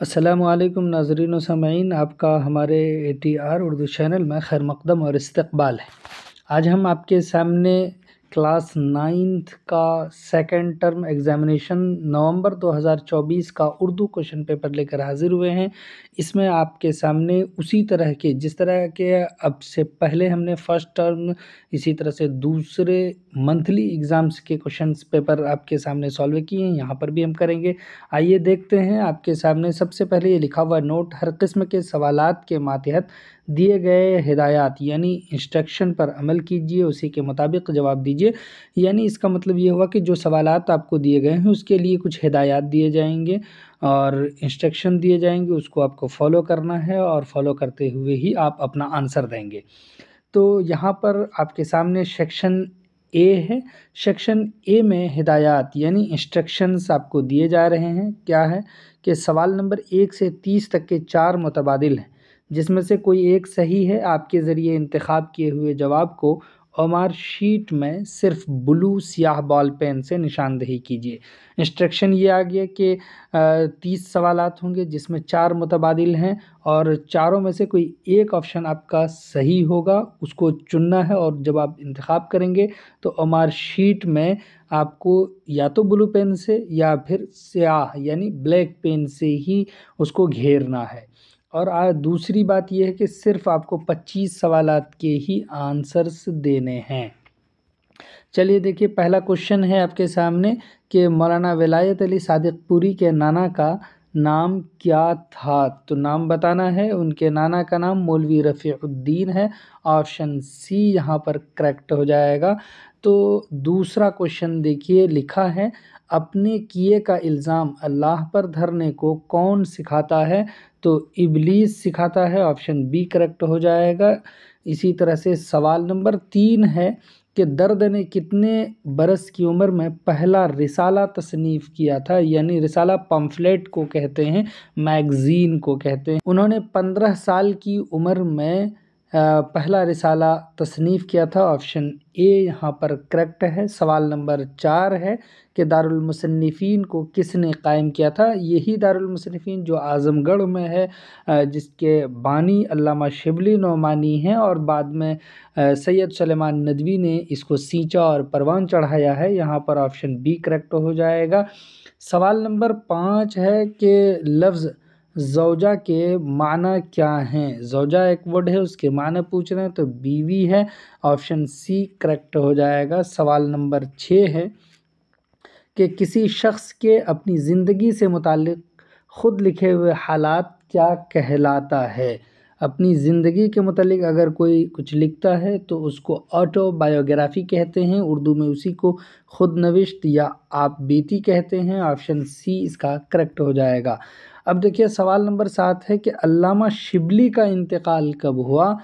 अस्सलामु अलैकुम नाज़रीन व सामईन, आपका हमारे ATR उर्दू चैनल में खैर मक़दम और इस्तक़बाल है। आज हम आपके सामने क्लास 9th का सेकंड टर्म एग्ज़ामिनेशन नवंबर 2024 का उर्दू क्वेश्चन पेपर लेकर हाज़िर हुए हैं। इसमें आपके सामने उसी तरह के जिस तरह के अब से पहले हमने फ़र्स्ट टर्म इसी तरह से दूसरे मंथली एग्ज़ाम्स के क्वेश्चंस पेपर आपके सामने सॉल्व किए हैं, यहाँ पर भी हम करेंगे। आइए देखते हैं आपके सामने सबसे पहले ये लिखा हुआ नोट, हर किस्म के सवालात के मातहत दिए गए हिदायत यानी इंस्ट्रक्शन पर अमल कीजिए, उसी के मुताबिक जवाब दीजिए। यानी इसका मतलब ये हुआ कि जो सवालात आपको दिए गए हैं उसके लिए कुछ हिदायत दिए जाएंगे और इंस्ट्रक्शन दिए जाएंगे, उसको आपको फॉलो करना है और फॉलो करते हुए ही आप अपना आंसर देंगे। तो यहाँ पर आपके सामने सेक्शन ए है। सेक्शन ए में हिदायत यानी इंस्ट्रक्शंस आपको दिए जा रहे हैं। क्या है कि सवाल नंबर 1 से 30 तक के 4 मुतबादिल हैं, जिसमें से कोई एक सही है। आपके ज़रिए इंतखाब किए हुए जवाब को ओमार शीट में सिर्फ ब्लू स्याह बॉल पेन से निशानदही कीजिए। इंस्ट्रक्शन ये आ गया कि 30 सवालात होंगे जिसमें 4 मुतबादिल हैं और चारों में से कोई एक ऑप्शन आपका सही होगा, उसको चुनना है। और जब आप इंतखाब करेंगे तो ओमार शीट में आपको या तो ब्लू पेन से या फिर स्याह यानी ब्लैक पेन से ही उसको घेरना है। और दूसरी बात यह है कि सिर्फ आपको 25 सवालात के ही आंसर्स देने हैं। चलिए देखिए, पहला क्वेश्चन है आपके सामने कि मौलाना विलायत अली सादिकपुरी के नाना का नाम क्या था। तो नाम बताना है। उनके नाना का नाम मौलवी रफ़ीउद्दीन है। ऑप्शन सी यहाँ पर करेक्ट हो जाएगा। तो दूसरा क्वेश्चन देखिए, लिखा है अपने किए का इल्ज़ाम अल्लाह पर धरने को कौन सिखाता है। तो इब्लीस सिखाता है। ऑप्शन बी करेक्ट हो जाएगा। इसी तरह से सवाल नंबर 3 है कि दर्द ने कितने बरस की उम्र में पहला रिसाला तसनीफ़ किया था। यानी रिसाला पम्फलेट को कहते हैं, मैगज़ीन को कहते हैं। उन्होंने 15 साल की उम्र में पहला रिसाला तसनीफ़ किया था। ऑप्शन ए यहाँ पर करेक्ट है। सवाल नंबर 4 है कि दारुल मुसन्निफ़ीन को किसने कायम किया था। यही दारुल मुसन्निफ़ीन जो आज़मगढ़ में है, जिसके बानी अल्लामा शिबली नोमानी हैं और बाद में सैयद सुलेमान नदवी ने इसको सींचा और परवान चढ़ाया है। यहाँ पर ऑप्शन बी करेक्ट हो जाएगा। सवाल नंबर 5 है कि लफ्ज़ ज़ौजा के माना क्या हैं। ज़ौजा एक वर्ड है, उसके माना पूछ रहे हैं, तो बीवी है। ऑप्शन सी करेक्ट हो जाएगा। सवाल नंबर 6 है कि किसी शख्स के अपनी ज़िंदगी से मुताल्लिक़ ख़ुद लिखे हुए हालात क्या कहलाता है। अपनी ज़िंदगी के मुताल्लिक़ अगर कोई कुछ लिखता है तो उसको ऑटोबायोग्राफ़ी कहते हैं। उर्दू में उसी को ख़ुद नविश्त या आप बीती कहते हैं। ऑप्शन सी इसका करेक्ट हो जाएगा। अब देखिए, सवाल नंबर 7 है कि अल्लामा शिबली का इंतकाल कब हुआ।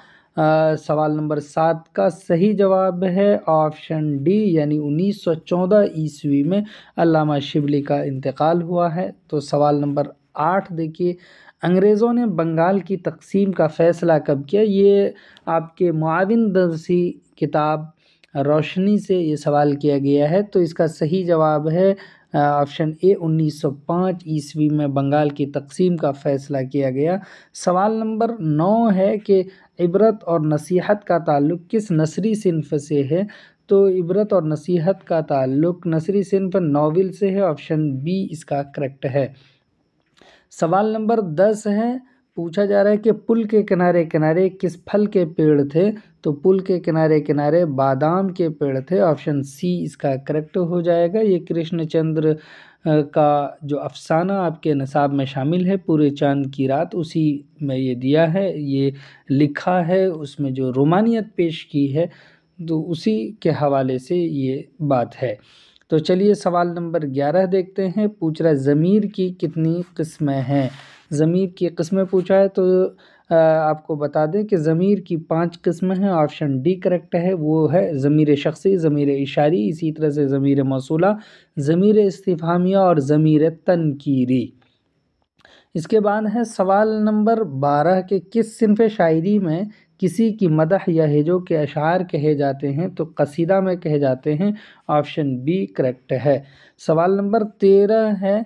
सवाल नंबर 7 का सही जवाब है ऑप्शन डी, यानी 1914 ईस्वी में अल्लामा शिबली का इंतकाल हुआ है। तो सवाल नंबर 8 देखिए, अंग्रेज़ों ने बंगाल की तक़सीम का फ़ैसला कब किया। ये आपके मुआविन दरसी किताब रोशनी से ये सवाल किया गया है। तो इसका सही जवाब है ऑप्शन ए, 1905 ईस्वी में बंगाल की तक़सीम का फ़ैसला किया गया। सवाल नंबर 9 है कि इबरत और नसीहत का ताल्लुक़ किस नसरी सिन्फ़ से है। तो इबरत और नसीहत का ताल्लुक़ नसरी सिन्फ़ नॉवेल से है। ऑप्शन बी इसका करेक्ट है। सवाल नंबर 10 है, पूछा जा रहा है कि पुल के किनारे किनारे किस फल के पेड़ थे। तो पुल के किनारे किनारे बादाम के पेड़ थे। ऑप्शन सी इसका करेक्ट हो जाएगा। ये कृष्णचंद्र का जो अफ़साना आपके निसाब में शामिल है, पूरे चांद की रात, उसी में ये दिया है, ये लिखा है, उसमें जो रोमानियत पेश की है तो उसी के हवाले से ये बात है। तो चलिए सवाल नंबर 11 देखते हैं। पूछ रहा है ज़मीर की कितनी किस्में हैं। ज़मीर की किस्में पूछा है तो आपको बता दें कि ज़मीर की 5 किस्में हैं। ऑप्शन डी करेक्ट है। वो है ज़मीर शख्सी, ज़मीर इशारी, इसी तरह से ज़मीर मौसूला, ज़मीर इस्तिफ़हामिया और ज़मीर तनकीरी। इसके बाद है सवाल नंबर 12 के किस सिन्फ़ शायरी में किसी की मदह या हिजो के अशार कहे जाते हैं। तो कसीदा में कहे जाते हैं। ऑप्शन बी करेक्ट है। सवाल नंबर 13 है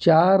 4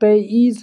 23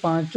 5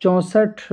64